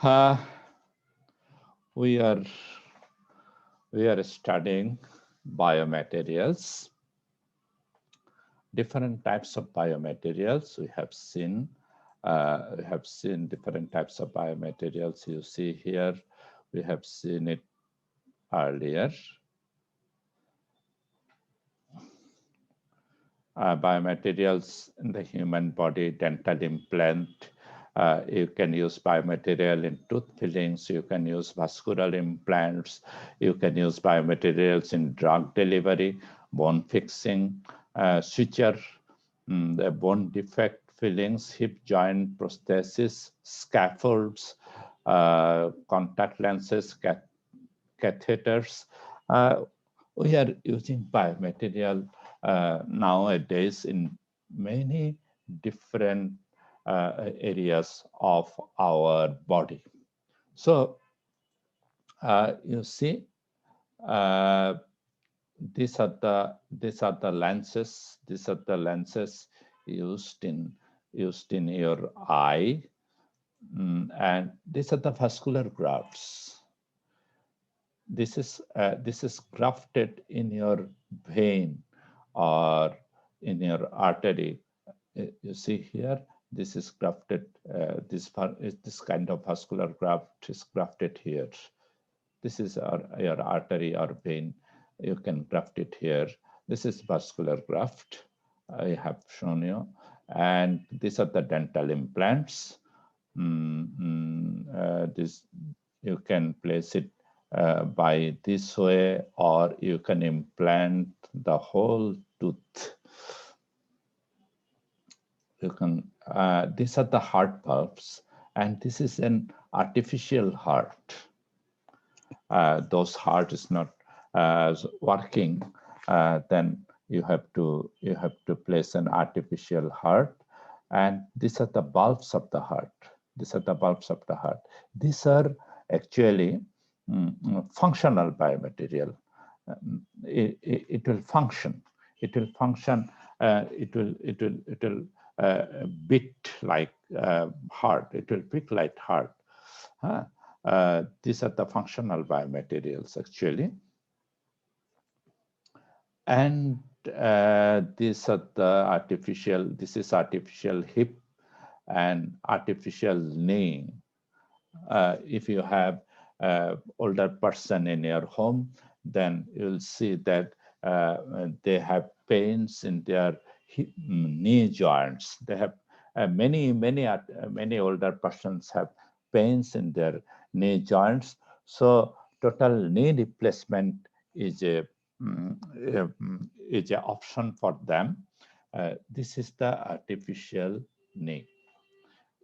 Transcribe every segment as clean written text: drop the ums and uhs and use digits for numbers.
Uh, we are studying biomaterials, different types of biomaterials. We have seen different types of biomaterials. You see here, we have seen it earlier. Biomaterials in the human body, dental implant. You can use biomaterial in tooth fillings. You can use vascular implants. You can use biomaterials in drug delivery, bone fixing, suture, the bone defect fillings, hip joint prosthesis, scaffolds, contact lenses, catheters. We are using biomaterial nowadays in many different areas of our body. So you see, these are the lenses. These are the lenses used in your eye, and these are the vascular grafts. This is grafted in your vein or in your artery. You see here, this is grafted. This kind of vascular graft is grafted here. This is your artery or vein. You can graft it here. This is vascular graft I have shown you, and these are the dental implants. This you can place it by this way, or you can implant the whole tooth. You can. These are the heart valves, and this is an artificial heart. Those heart is not working, then you have to place an artificial heart, and these are the valves of the heart. These are the valves of the heart. These are actually functional biomaterial. It will function. It will function. It will beat like heart. It will beat like heart. These are the functional biomaterials actually, and these are the artificial. This is artificial hip and artificial knee. If you have older person in your home, then you'll see that they have pains in their knee joints. They have many older persons have pains in their knee joints. So total knee replacement is a option for them. This is the artificial knee.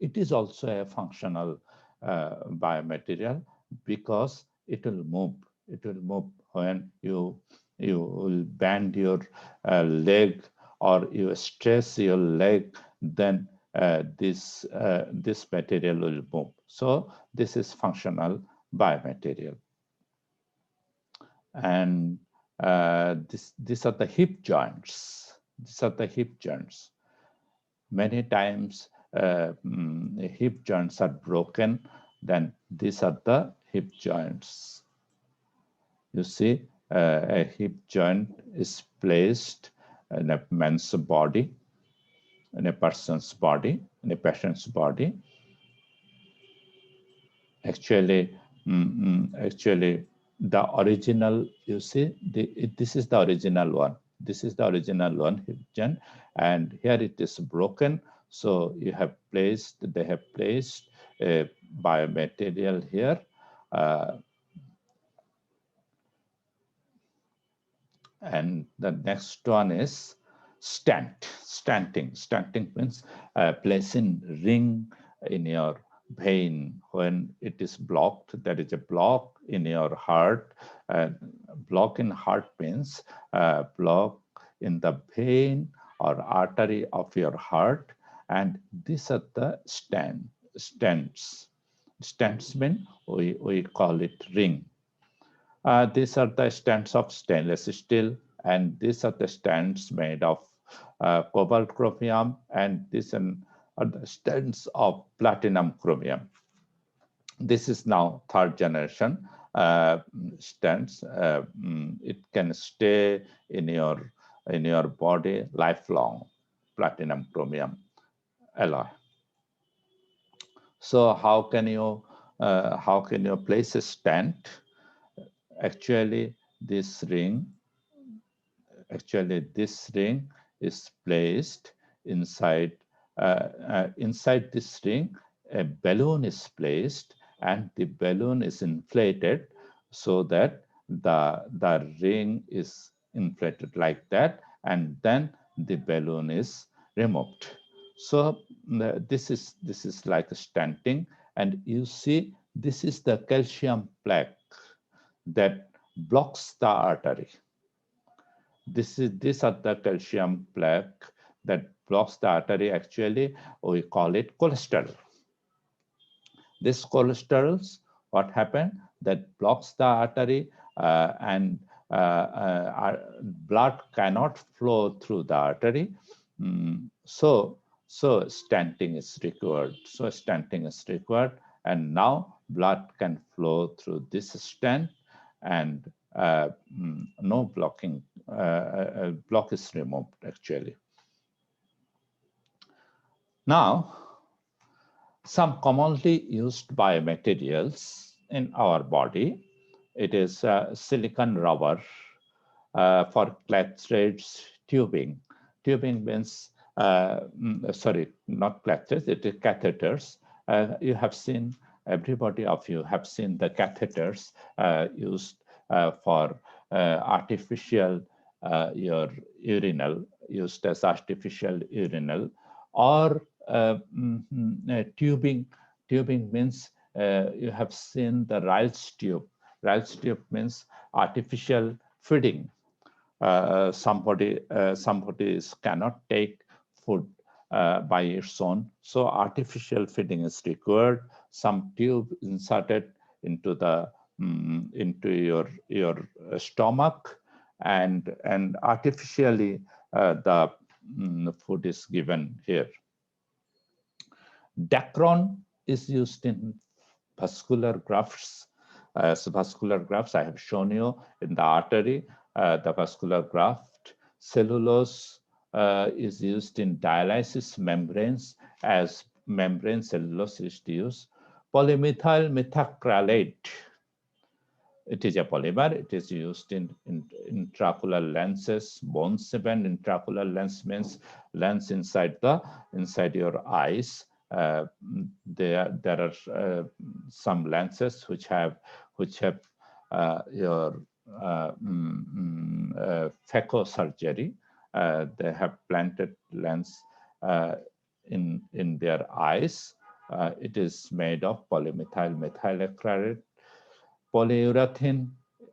It is also a functional biomaterial because it will move. It will move when you will bend your leg or you stress your leg. Then this material will move. So this is functional biomaterial. And these are the hip joints. These are the hip joints. Many times hip joints are broken. Then these are the hip joints. You see, a hip joint is placed in a man's body, in a person's body, in a patient's body. Actually, the original, you see, this is the original one. This is the original one, hip joint, and here it is broken. So they have placed a biomaterial here. And the next one is stanting. Stanting means placing ring in your vein when it is blocked. There is a block in your heart. Block in heart means block in the vein or artery of your heart, and these are the stents. Stents mean we call it ring. These are the stands of stainless steel, and these are the stands made of cobalt chromium, and these are the stands of platinum chromium. This is now third generation stands. It can stay in your body lifelong, platinum chromium alloy. So how can you place a stent? Actually, this ring is placed inside inside this ring. A balloon is placed, and the balloon is inflated so that the ring is inflated like that, and then the balloon is removed. So this is like stenting, and you see this is the calcium plaque that blocks the artery. These are the calcium plaque that blocks the artery. Actually, we call it cholesterol. This cholesterols, what happened? That blocks the artery, and blood cannot flow through the artery. So stenting is required. And now blood can flow through this stent, and no blocking block is removed actually. Now, some commonly used biomaterials in our body. It is silicon rubber for catheters tubing. Tubing means, sorry, not catheters, it is catheters. You have seen, everybody of you have seen the catheters used for artificial your urinal, used as artificial urinal, or tubing. Tubing means you have seen the Riles tube. Riles tube means artificial feeding. Somebody cannot take food by its own, so artificial feeding is required. Some tube inserted into the into your stomach, and artificially the food is given here. Dacron is used in vascular grafts. So vascular grafts, I have shown you in the artery, the vascular graft. Cellulose is used in dialysis membranes as membrane cellulose is used. Polymethyl methacrylate. It is a polymer. It is used in intraocular lenses, bone cement. Intraocular lens means lens inside your eyes. There are some lenses which have your phaco surgery. They have planted lens in their eyes. It is made of polymethyl methacrylate. Polyurethane,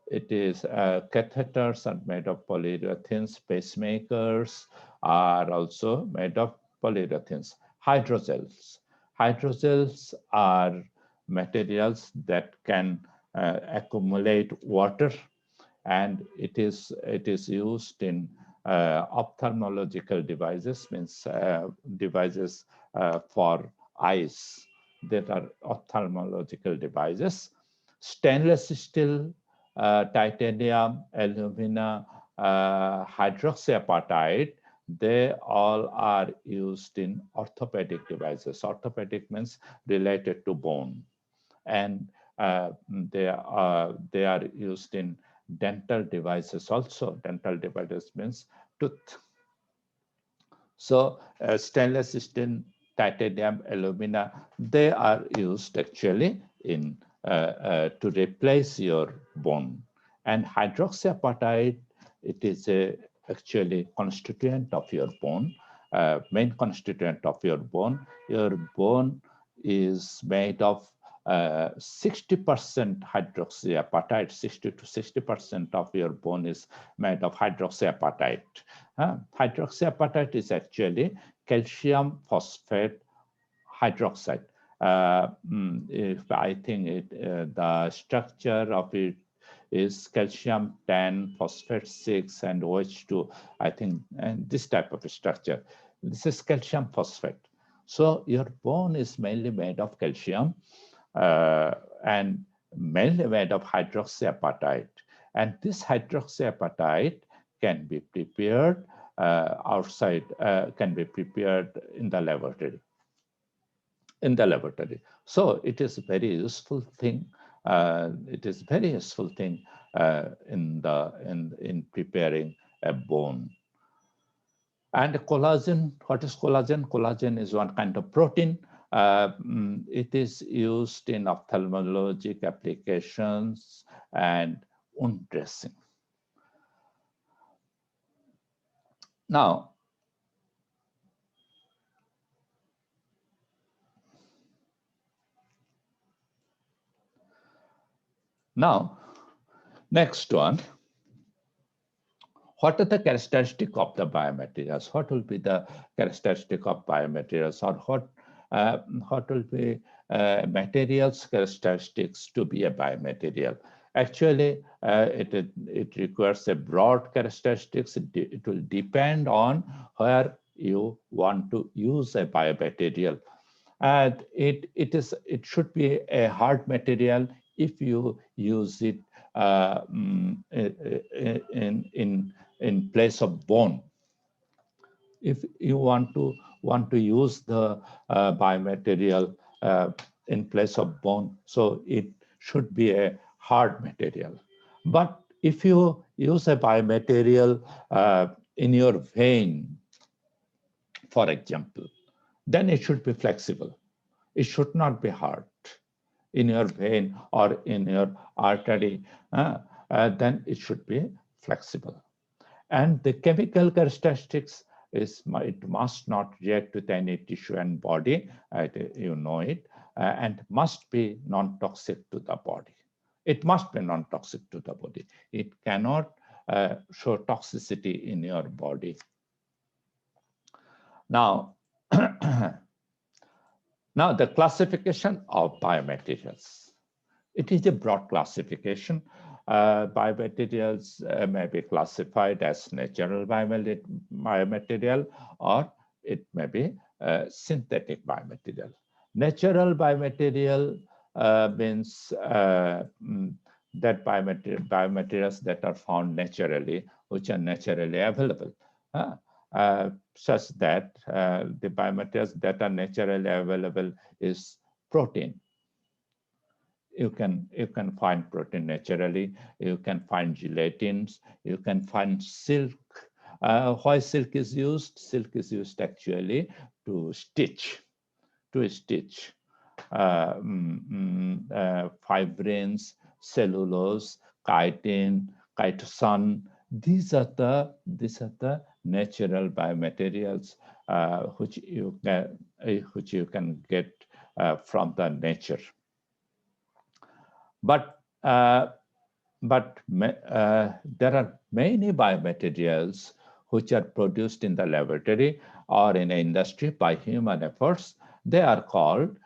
it is catheters are made of polyurethanes. Pacemakers are also made of polyurethanes. Hydrogels. Hydrogels are materials that can accumulate water, and it is used in ophthalmological devices, means devices for eyes, that are ophthalmological devices. Stainless steel, titanium, alumina, hydroxyapatite, they all are used in orthopedic devices. Orthopedic means related to bone, and they are used in dental devices also. Dental devices means tooth. So stainless steel, titanium, alumina, they are used actually in to replace your bone. And hydroxyapatite, it is actually constituent of your bone, main constituent of your bone. Your bone is made of 60% hydroxyapatite. 60 to 60% of your bone is made of hydroxyapatite. Hydroxyapatite is actually calcium phosphate hydroxide. If I think the structure of it is calcium 10, phosphate 6, and OH2, I think, and this type of structure. This is calcium phosphate. So your bone is mainly made of calcium and mainly made of hydroxyapatite. And this hydroxyapatite can be prepared outside, can be prepared in the laboratory. So it is a very useful thing. It is very useful thing in preparing a bone. And collagen, what is collagen? Collagen is one kind of protein. It is used in ophthalmologic applications and wound dressing. Now, next one. What are the characteristics of the biomaterials? What will be the characteristic of biomaterials, or what will be materials characteristics to be a biomaterial? Actually, it requires a broad characteristics. It will depend on where you want to use a biomaterial. And it should be a hard material if you use it in place of bone. If you want to use the biomaterial in place of bone, so it should be a hard material. But if you use a biomaterial in your vein, for example, then it should be flexible. It should not be hard. In your vein or in your artery, then it should be flexible. And the chemical characteristics is it must not react with any tissue and body, you know it, and must be non-toxic to the body. It must be non-toxic to the body. It cannot show toxicity in your body. Now, now the classification of biomaterials. It is a broad classification. Biomaterials may be classified as natural biomaterial, or it may be synthetic biomaterial. Natural biomaterial means that biomaterials that are found naturally, which are naturally available. Such that the biomaterials that are naturally available is protein. You can find protein naturally. You can find gelatins. You can find silk. Why silk is used? Silk is used actually to stitch. Fibrins, cellulose, chitin, chitosan. These are the natural biomaterials which you can get from the nature. But there are many biomaterials which are produced in the laboratory or in industry by human efforts. They are called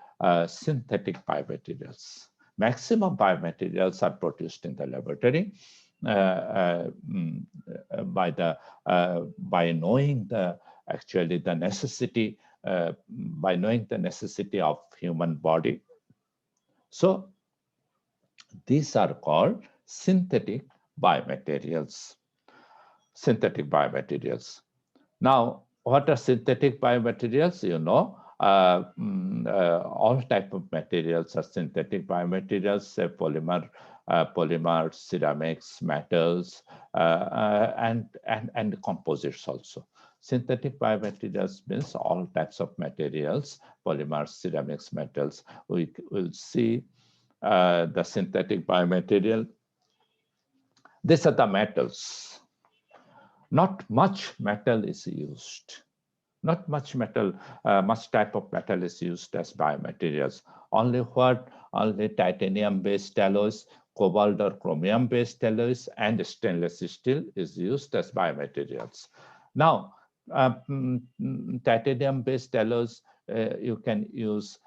synthetic biomaterials. Maximum biomaterials are produced in the laboratory by knowing the necessity of human body. So these are called synthetic biomaterials. Now, what are synthetic biomaterials? You know, all type of materials are synthetic biomaterials, say polymer, ceramics, metals, and composites also. Synthetic biomaterials means all types of materials, polymers, ceramics, metals. We will see the synthetic biomaterial. These are the metals. Not much metal is used. Not much metal, much type of metal is used as biomaterials. Only titanium-based alloys, cobalt or chromium-based alloys, and stainless steel is used as biomaterials. Now, titanium-based alloys, you can use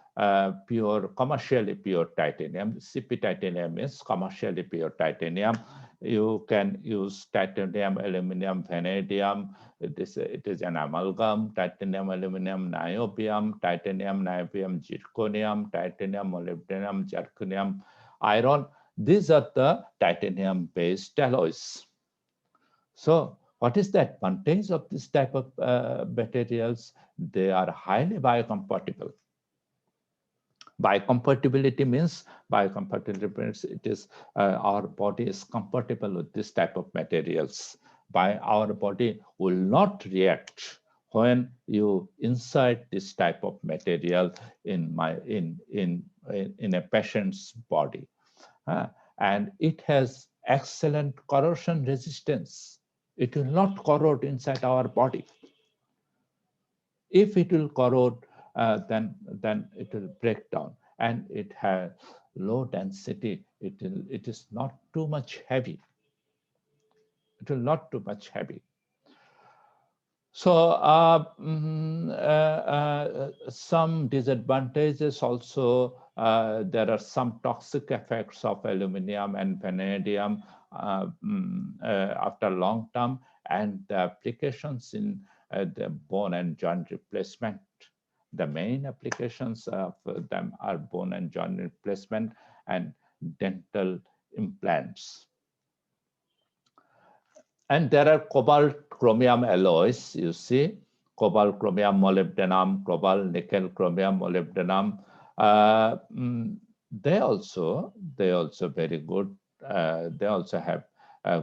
pure, commercially pure titanium. CP titanium is commercially pure titanium. You can use titanium, aluminum, vanadium. It is an amalgam, titanium, aluminum, niobium, titanium, niobium, zirconium, titanium, molybdenum, zirconium, iron. These are the titanium-based alloys. So what is the advantage of this type of materials? They are highly biocompatible. Biocompatibility means it is our body is compatible with this type of materials. Our body will not react when you insert this type of material in a patient's body. And it has excellent corrosion resistance. It will not corrode inside our body. If it will corrode, then it will break down, and it has low density. It is not too much heavy. It will not too much heavy. So some disadvantages also. There are some toxic effects of aluminum and vanadium after long term, and the applications in the bone and joint replacement. The main applications of them are bone and joint replacement and dental implants. And there are cobalt chromium alloys, you see, cobalt chromium molybdenum, cobalt nickel chromium molybdenum. They also very good. They also have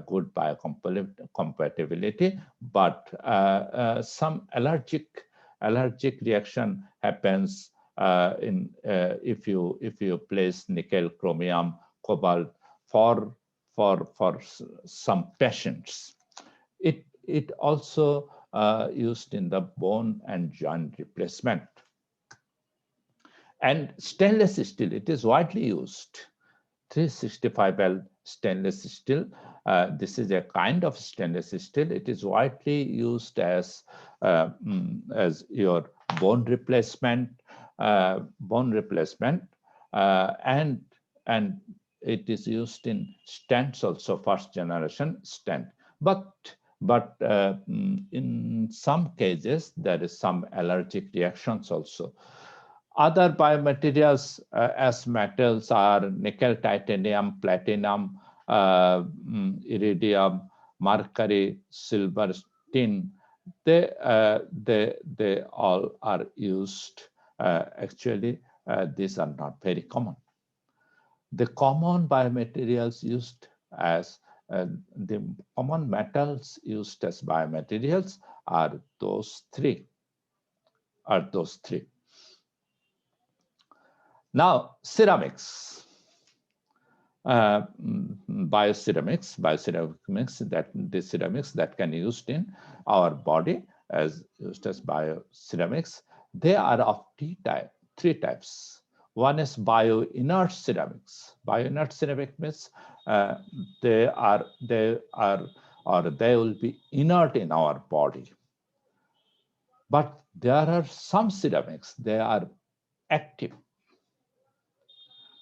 good biocompatibility, but some allergic reaction happens if you place nickel chromium cobalt for some patients. It also used in the bone and joint replacement. And stainless steel, it is widely used. 365L stainless steel. This is a kind of stainless steel. It is widely used as your bone replacement, and it is used in stents also, first generation stent. But in some cases, there is some allergic reactions also. Other biomaterials as metals are nickel, titanium, platinum, iridium, mercury, silver, tin. They all are used. Actually, these are not very common. The common biomaterials used as the common metals used as biomaterials are those three. Now, ceramics, bioceramics, the ceramics that can be used in our body as used as bioceramics. They are of three types. One is bio-inert ceramics. Bio-inert ceramic means they will be inert in our body. But there are some ceramics, they are active.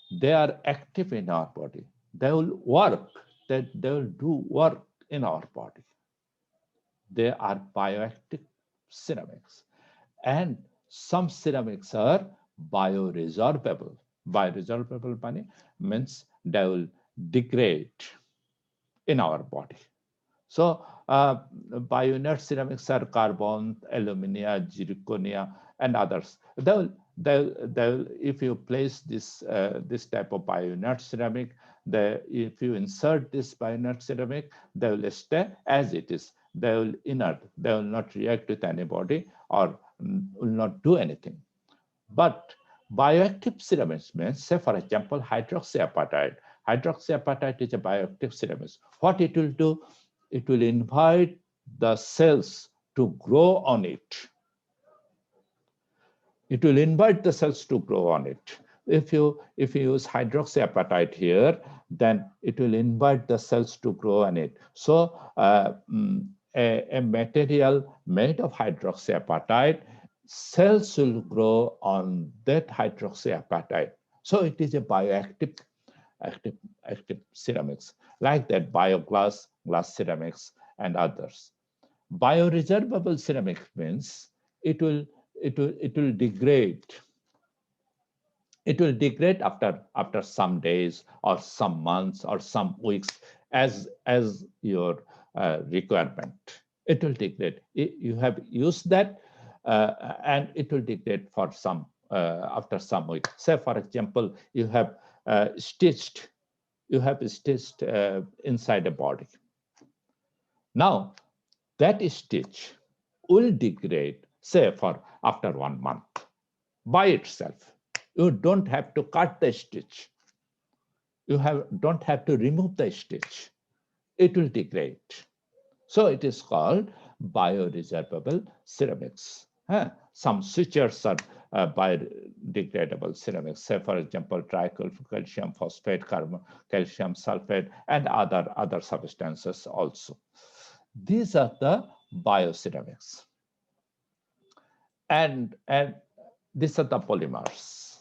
They are active in our body. They will work, they will do work in our body. They are bioactive ceramics. And some ceramics are bioresorbable. Bioresorbable means they will degrade in our body. So bio-inert ceramics are carbon, alumina, zirconia, and others. If you place this type of bio-inert ceramic, if you insert this bio-inert ceramic, they will stay as it is. They will inert. They will not react with anybody or will not do anything. But bioactive ceramics means, say for example, hydroxyapatite. Hydroxyapatite is a bioactive ceramics. What it will do? It will invite the cells to grow on it. It will invite the cells to grow on it. If you use hydroxyapatite here, then it will invite the cells to grow on it. So a material made of hydroxyapatite cells will grow on that hydroxyapatite. So it is a bioactive active, active ceramics, like that bioglass, glass ceramics, and others. Bioresorbable ceramic means it will it will degrade. It will degrade after some days or some months or some weeks as your requirement. It will degrade. You have used that, and it will degrade for some after some weeks. Say, for example, stitched you have stitched inside a body. Now that stitch will degrade, say, for after 1 month by itself. You don't have to cut the stitch. Don't have to remove the stitch. It will degrade. So it is called bioresorbable ceramics. Some sutures are biodegradable ceramics. Say, for example, tricalcium phosphate, calcium sulfate, and other substances also. These are the bioceramics. And these are the polymers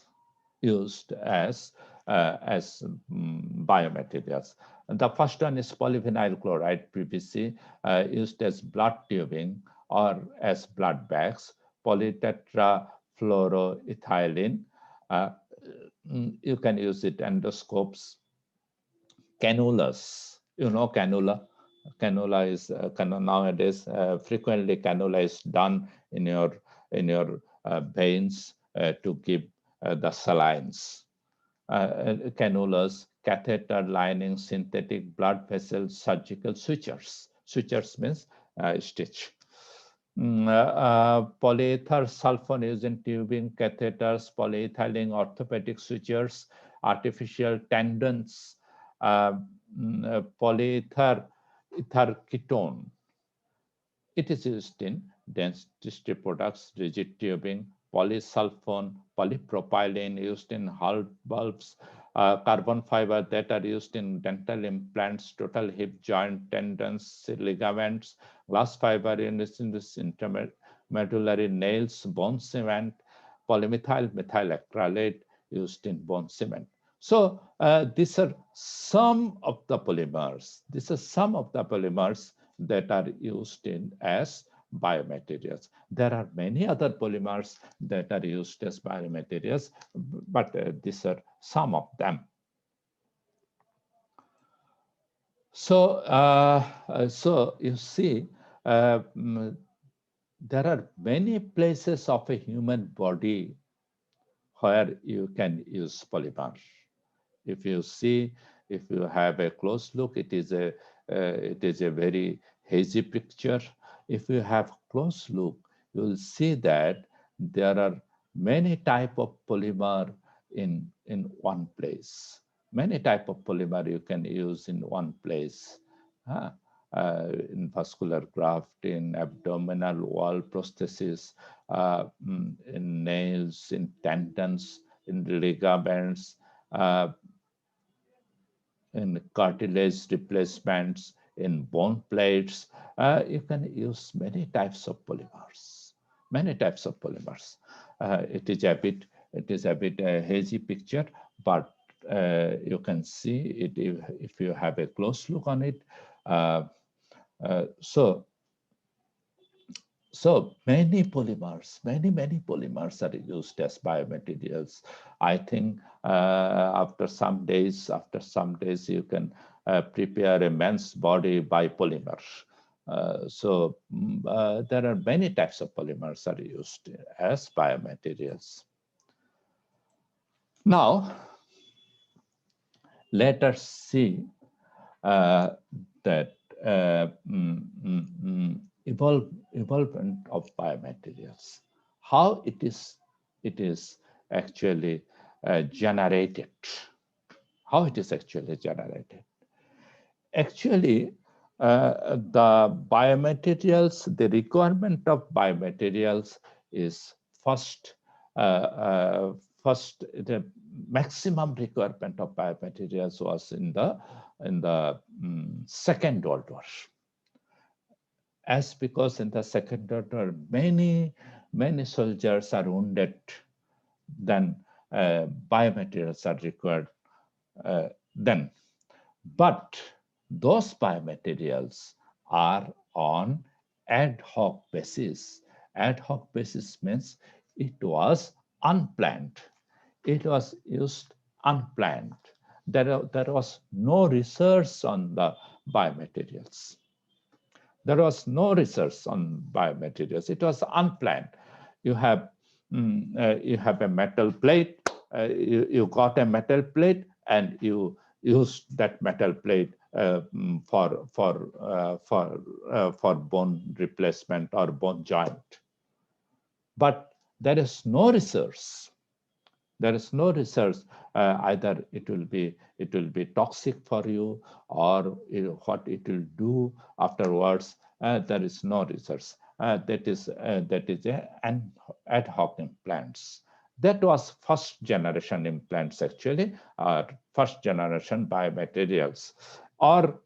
used as biomaterials. The first one is polyvinyl chloride, PVC, used as blood tubing or as blood bags. Polytetrafluoroethylene, you can use it endoscopes. Cannulas, cannula. Cannula is nowadays frequently cannula is done in your veins to give the salines. Cannulas, catheter lining, synthetic blood vessels, surgical sutures. Sutures means stitch. Polyether sulfone used in tubing, catheters, polyethylene orthopedic sutures, artificial tendons, polyether ether ketone. It is used in dentistry products, rigid tubing, polysulfone, polypropylene used in heart bulbs, carbon fiber that are used in dental implants, total hip joint, tendons, ligaments, glass fiber used in this intermedullary nails, bone cement, polymethyl methyl acrylate used in bone cement. So these are some of the polymers. These are some of the polymers that are used in as biomaterials. There are many other polymers that are used as biomaterials, but these are some of them. So, so you see, there are many places of a human body where you can use polymers. If you see, if you have a close look, it is a very hazy picture. If you have close look, you will see that there are many type of polymer in one place. Many type of polymer you can use in one place. In vascular graft, in abdominal wall prosthesis, in nails, in tendons, in ligaments, in cartilage replacements, in bone plates. You can use many types of polymers. Many types of polymers. It is a bit hazy picture, but you can see it if you have a close look on it. So many polymers, many polymers are used as biomaterials. I think after some days, you can prepare a man's body by polymer. There are many types of polymers are used as biomaterials. Now, let us see that evolvement of biomaterials, how it is actually generated, how it is actually generated. Actually, the biomaterials, the requirement of biomaterials is first, the maximum requirement of biomaterials was in the Second World War. As because in the Second World War, many many soldiers are wounded, then biomaterials are required then. But those biomaterials are on ad hoc basis. Ad hoc basis means it was unplanned. It was used unplanned. There was no research on the biomaterials. There was no research on biomaterials. It was unplanned. You have you have a metal plate. You got a metal plate and you used that metal plate for bone replacement or bone joint. But there is no research. There is no research. Either it will be toxic for you, or what it will do afterwards. There is no research. That is an ad hoc implants. That was first generation implants actually, first generation biomaterials, or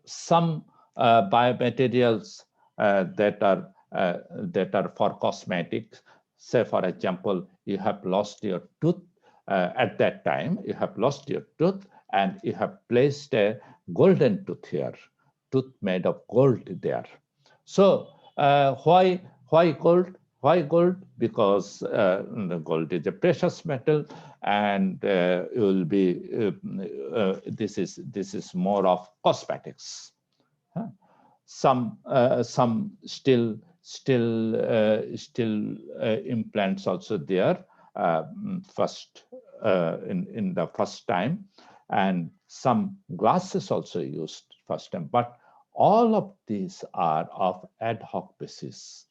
some biomaterials that are for cosmetics. Say, for example, you have lost your tooth. At that time, you have lost your tooth, and you have placed a golden tooth here, tooth made of gold there. So why gold? Why gold? Because the gold is a precious metal, and you will be. This is more of cosmetics. Huh? Some still implants also there, first in the first time, and some glasses also used first time. But all of these are of ad hoc basis.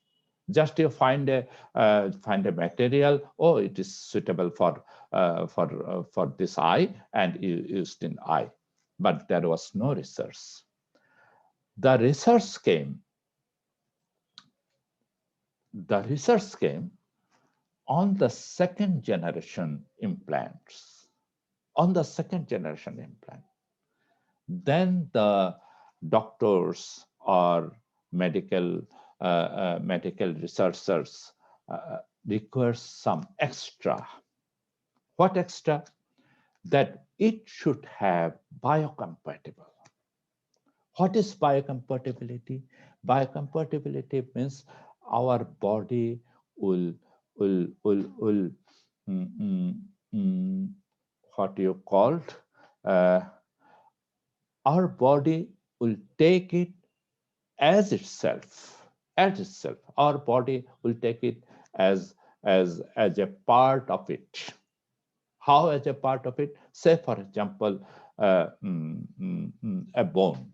Just you find a material. Oh, it is suitable for this eye, and you used in eye, but there was no research. The research came. The research came on the second generation implants. On the second generation implant, then the doctors or medical researchers require some extra. What extra? That it should have biocompatible. What is biocompatibility? Biocompatibility means our body will mm, mm, mm, what you called, uh, our body will take it as itself. As itself, our body will take it as a part of it. How as a part of it? Say, for example, a bone.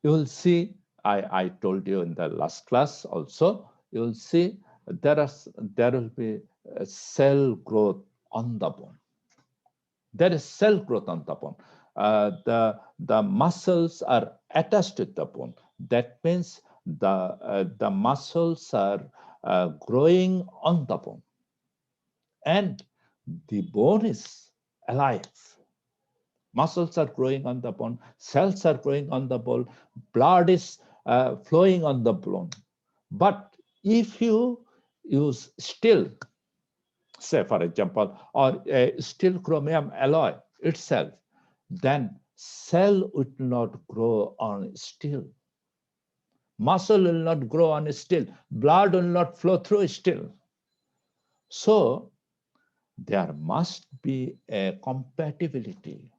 You will see, I told you in the last class also, you will see there will be a cell growth on the bone. There is cell growth on the bone. The muscles are attached to the bone. That means the muscles are growing on the bone, and the bone is alive. Muscles are growing on the bone, cells are growing on the bone, blood is flowing on the bone. But if you use steel, say for example, or a steel chromium alloy itself, then cell would not grow on steel. Muscle will not grow on steel. Blood will not flow through steel. So there must be a compatibility.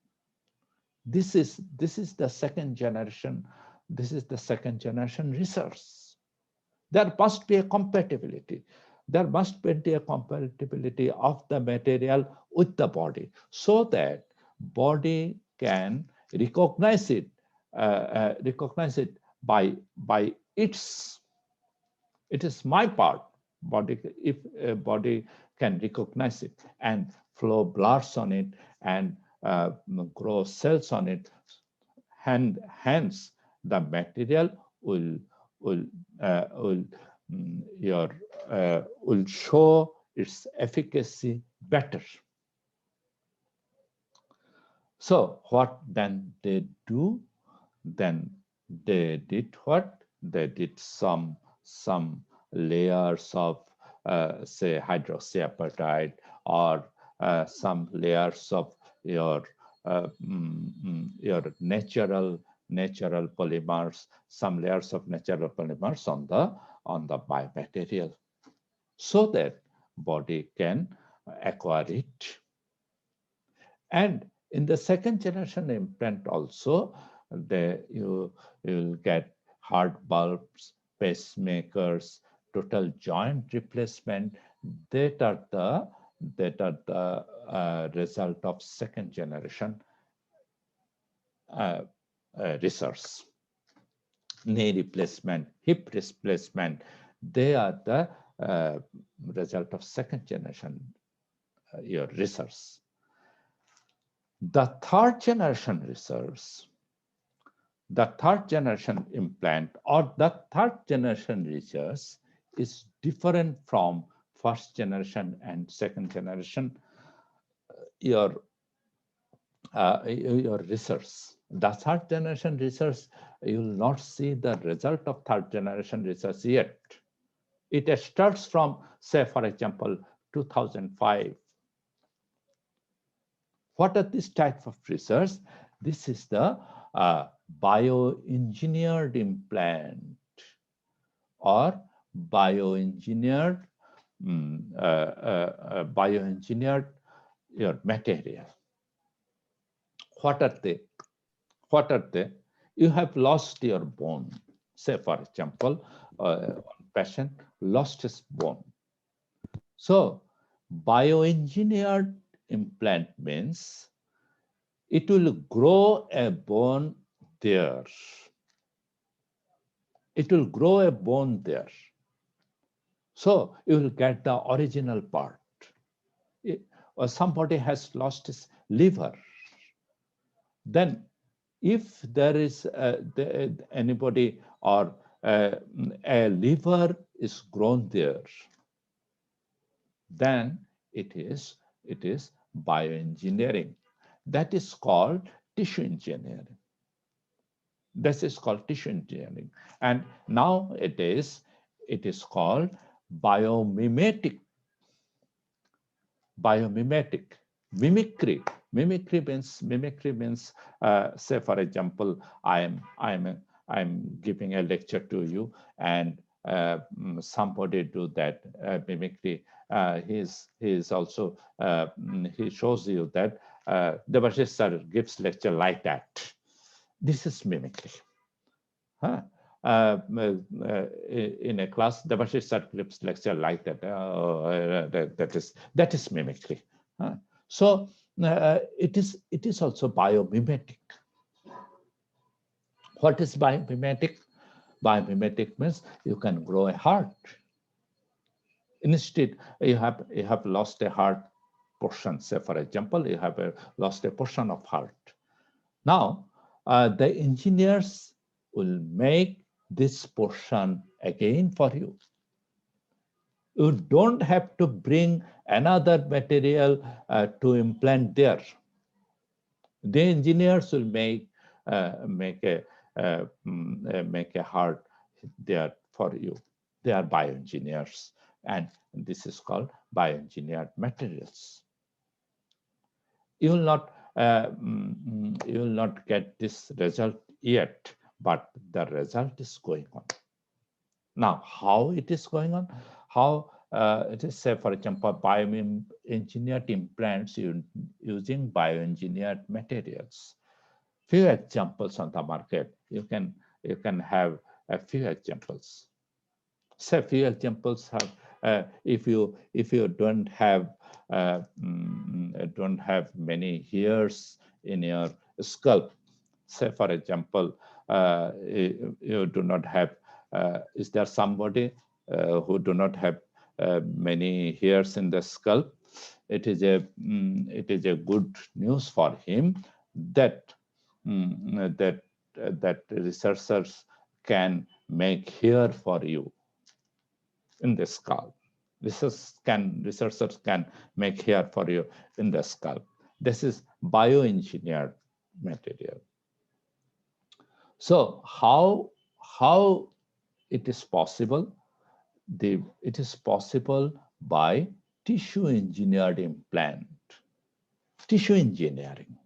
This is the second generation. This is the second generation research. There must be a compatibility. There must be a compatibility of the material with the body, so that body can recognize it by its. It is my part. Body, if a body can recognize it and flow bloods on it and grow cells on it, and hence the material will will your will show its efficacy better. So what then they do? Then they did what? They did some some layers of say hydroxyapatite, or some layers of your your natural polymers, some layers of natural polymers on the biomaterial, so that body can acquire it. And in the second generation implant also, you will get heart bulbs, pacemakers, total joint replacement. That are the result of second generation uh, research. Knee replacement, hip replacement, they are the result of second generation your research. The third generation research, the third generation implant, or the third generation research is different from first generation and second generation your your research. The third generation research, you will not see the result of third generation research yet. It starts from, say, for example, 2005. What are this type of research? This is the bioengineered implant or bioengineered bioengineered your material. What are they? What are they? You have lost your bone. Say, for example, one patient lost his bone. So, bioengineered implant means it will grow a bone there. It will grow a bone there. So you will get the original part. Or somebody has lost his liver. Then if there is anybody or a liver is grown there, then it is bioengineering. That is called tissue engineering. This is called tissue engineering. And now it is called biomimetic. Biomimetic. Mimicry means say, for example, I'm giving a lecture to you, and somebody do that mimicry. He is also he shows you that Debashish sir gives lecture like that. This is mimicry. Huh? In a class, Debashish sir gives lecture like that. That is mimicry. Huh? So it is also biomimetic. What is biomimetic? Biomimetic means you can grow a heart. Instead, you have lost a heart portion. Say, for example, you have lost a portion of heart. Now, the engineers will make this portion again for you. You don't have to bring another material to implant there. The engineers will make a heart there for you. They are bioengineers, and this is called bioengineered materials. You will not get this result yet, but the result is going on. Now, how it is going on? How it is, say, for example, bioengineered implants using bioengineered materials. Few examples on the market. You can have a few examples. Say, few examples have if you don't have many hairs in your scalp. Say, for example, you do not have. Is there somebody who do not have many hairs in the scalp? It is a good news for him that that researchers can make hair for you in the scalp. Researchers can make hair for you in the scalp. This is bioengineered material. So how it is possible. It is possible by tissue engineered implant. Tissue engineering.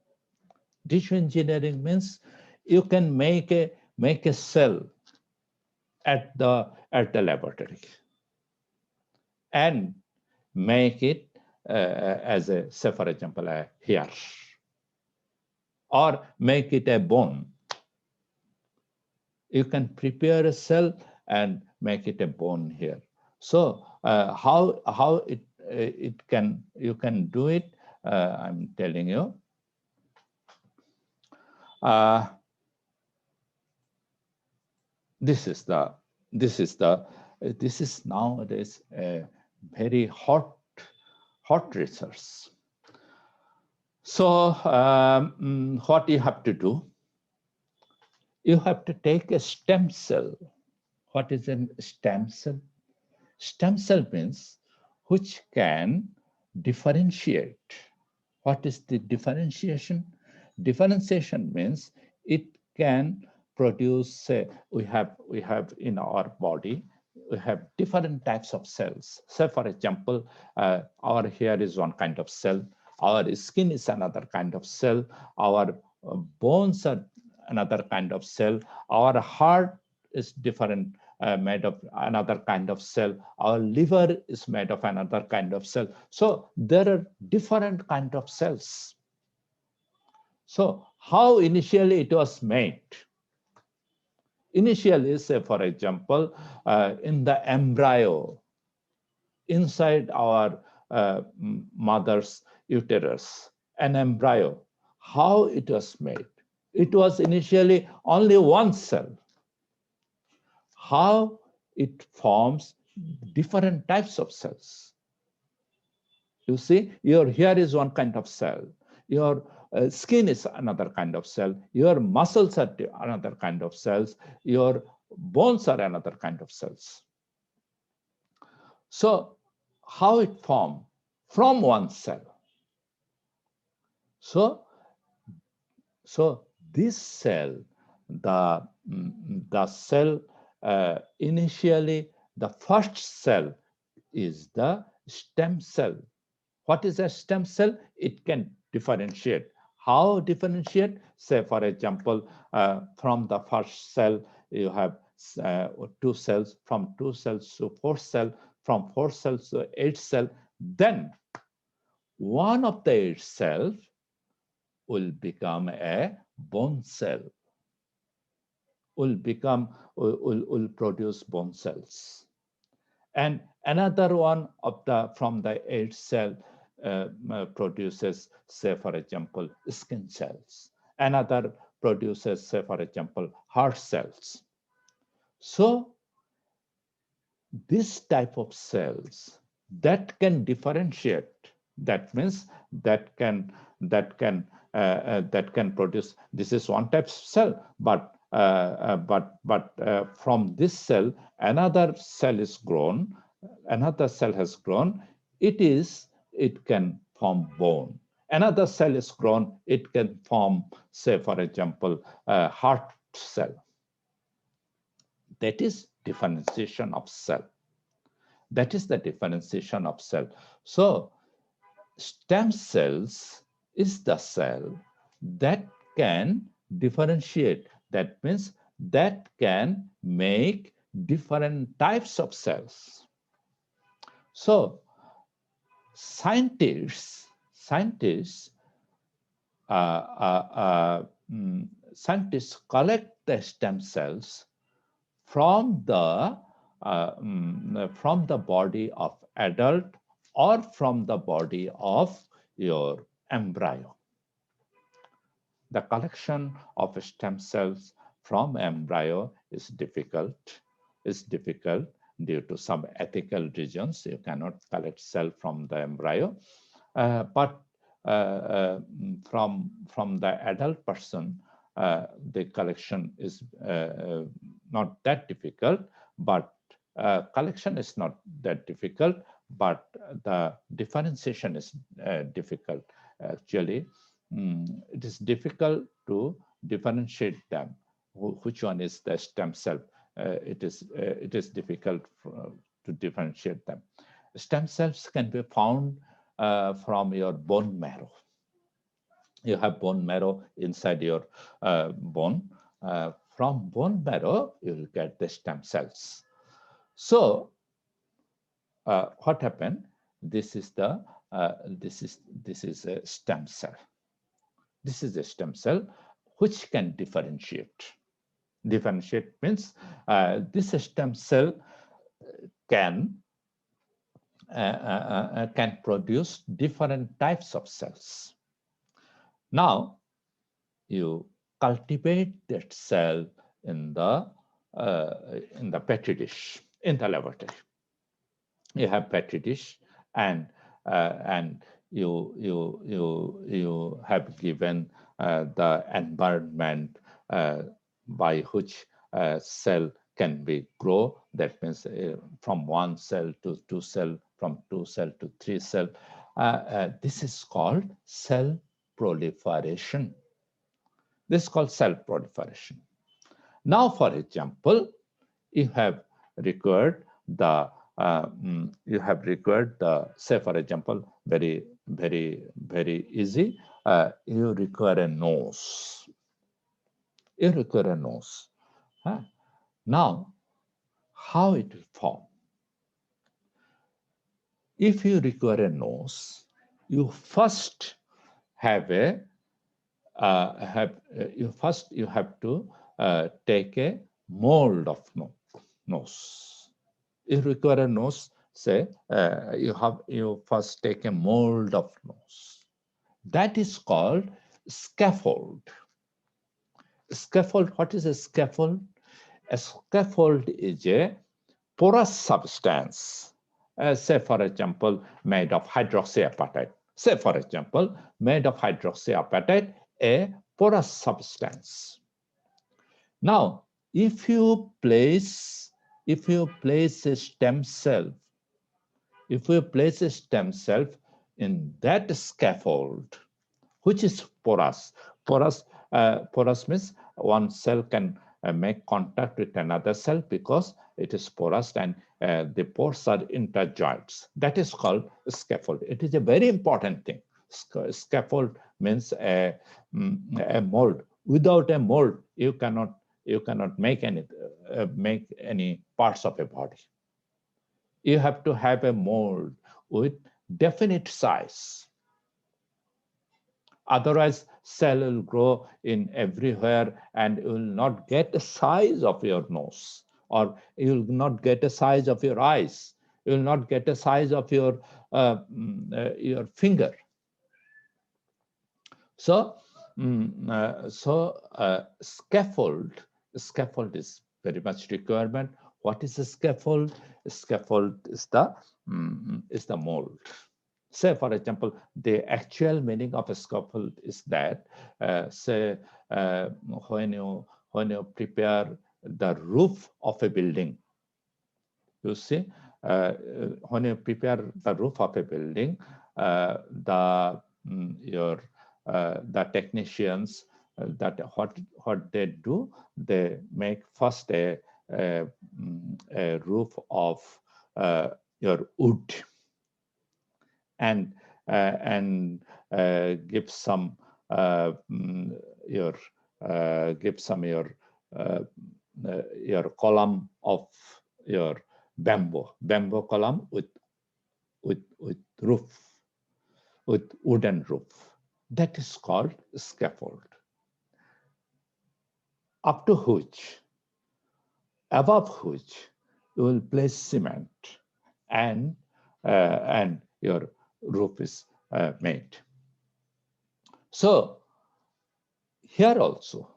Tissue engineering means you can make a cell at the laboratory and make it as a, say for example, a hair, or make it a bone. You can prepare a cell and make it a bone here. So how it can, you can do it, I'm telling you. Uh, this is the this is the this is nowadays a very hot research. So what you have to do, you have to take a stem cell. What is a stem cell? Stem cell means which can differentiate. What is the differentiation? Differentiation means it can produce, say, we have in our body, we have different types of cells. Say, for example, our hair is one kind of cell, our skin is another kind of cell, our bones are another kind of cell, our heart is different, made of another kind of cell, our liver is made of another kind of cell. So there are different kind of cells. So how initially it was made? Initially, say for example, in the embryo inside our mother's uterus, an embryo, how it was made? It was initially only one cell. How it forms different types of cells. You see, your hair is one kind of cell, your skin is another kind of cell, your muscles are another kind of cells, your bones are another kind of cells. So how it formed? From one cell. So this cell, the cell, initially the first cell is the stem cell. What is a stem cell? It can differentiate. How differentiate? Say, for example, from the first cell, you have two cells, from two cells to four cells, from four cells to eight cells. Then one of the eight cells will become a bone cell, will produce bone cells. And another one of the from the eight cell produces, say for example, skin cells. Another produces, say for example, heart cells. So this type of cells that can differentiate, that means that can produce, this is one type of cell, but from this cell another cell is grown, another cell has grown, it can form bone. Another cell is grown, it can form, say for example, heart cell. That is differentiation of cell. That is the differentiation of cell. So stem cells is the cell that can differentiate. That means that can make different types of cells. So scientists collect the stem cells from the body of adult or from the body of your embryo. The collection of stem cells from embryo is difficult due to some ethical reasons. You cannot collect cell from the embryo, but from the adult person, the collection is not that difficult, but collection is not that difficult, but the differentiation is difficult. Actually, it is difficult to differentiate them. Which one is the stem cell? it is difficult to differentiate them. Stem cells can be found from your bone marrow. You have bone marrow inside your bone. From bone marrow, you will get the stem cells. So what happened? This is the this is a stem cell. This is a stem cell which can differentiate. Differentiate means this stem cell can produce different types of cells. Now you cultivate that cell in the petri dish in the laboratory. You have petri dish, and you have given the environment by which cell can be grow. That means from 1 cell to 2 cell, from 2 cell to 3 cell. This is called cell proliferation. This is called cell proliferation. Now, for example, you have required the say for example, very easy. You require a nose. You require a nose. Now, how it will form? If you require a nose, you first have a you have to take a mold of nose. If you require a nose, say you first take a mold of nose. That is called scaffold. Scaffold. What is a scaffold? A scaffold is a porous substance. Say for example, made of hydroxyapatite. Say for example, made of hydroxyapatite, a porous substance. Now, if you place a stem cell, in that scaffold, which is porous, porous means one cell can make contact with another cell because it is porous, and the pores are interjoints. That is called scaffold. It is a very important thing. Scaffold means a mold. Without a mold, you cannot make any parts of a body. You have to have a mold with definite size. Otherwise, cell will grow in everywhere, and you will not get the size of your nose, or you will not get the size of your eyes. You will not get the size of your finger. So, scaffold is very much requirement. What is a scaffold? A scaffold is the mold. Say, for example, the actual meaning of a scaffold is that, when you prepare the roof of a building, you see, when you prepare the roof of a building, the technicians, that what they do, they make first a roof of your wood, and give some your column of your bamboo column with roof, with wooden roof. That is called scaffold. Up to which, above which, you will place cement, and your roof is made. So here also,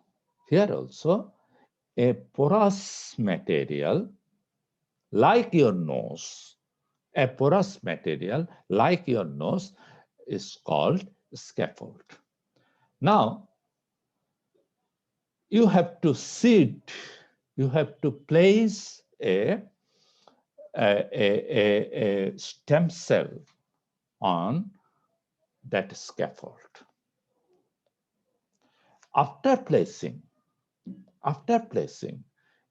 a porous material like your nose, is called scaffold. Now, you have to place a stem cell on that scaffold. After placing,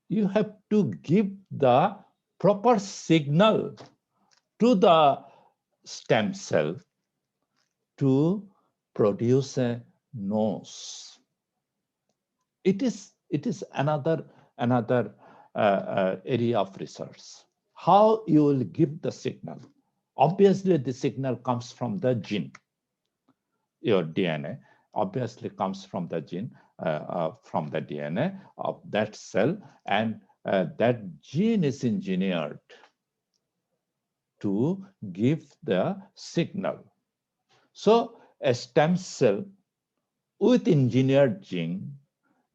you have to give the proper signal to the stem cell to produce a nose. It is another area of research. How you will give the signal? Obviously, the signal comes from the gene. Your DNA obviously comes from the gene, from the DNA of that cell, and that gene is engineered to give the signal. So a stem cell with engineered gene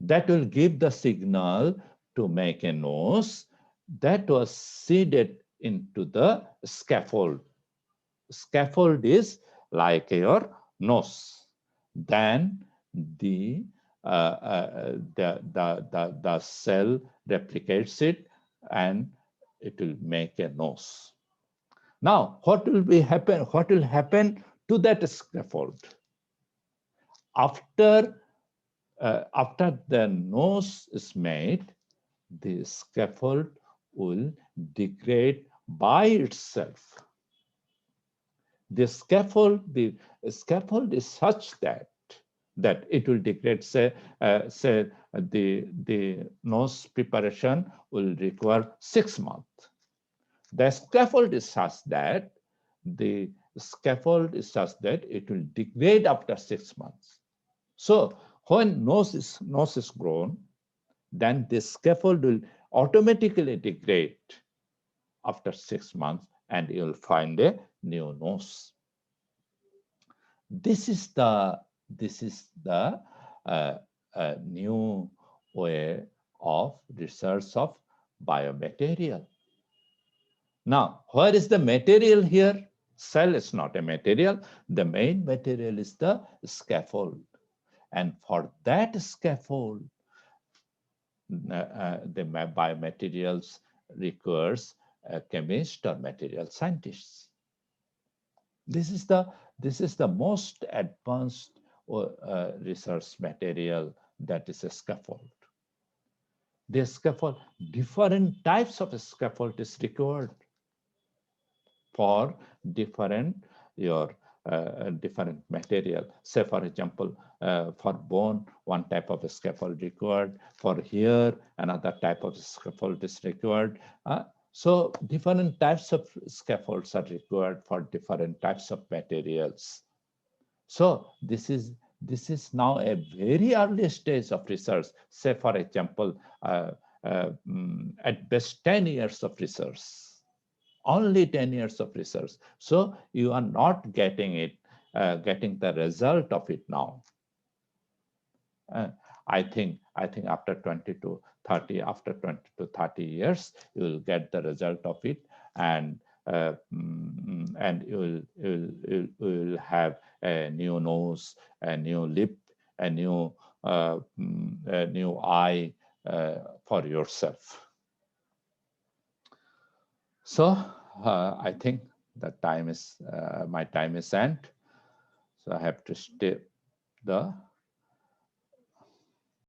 that will give the signal to make a nose that was seeded into the scaffold. Scaffold is like your nose. Then the cell replicates it and it will make a nose. Now, what will be happen? What will happen to that scaffold after after the nose is made? The scaffold will degrade by itself. The scaffold is such that it will degrade. Say the nose preparation will require 6 months. The scaffold is such that it will degrade after 6 months. So when nose is grown, then the scaffold will automatically degrade after 6 months, and you'll find a new nose. This is the new way of research of biomaterial. Now, where is the material here? Cell is not a material. The main material is the scaffold. And for that scaffold, the biomaterials requires a chemist or material scientists. This is the most advanced research material, that is a scaffold. The scaffold, different types of scaffold is required for different different material. Say, for example, for bone, one type of scaffold required. For hair, another type of scaffold is required. So different types of scaffolds are required for different types of materials. So this is now a very early stage of research. Say, for example, at best 10 years of research. Only 10 years of research. So you are not getting the result of it now. I think after 20 to 30 years, you will get the result of it, and you will have a new nose, a new lip, a new eye for yourself. So I think that my time is end. So I have to stop the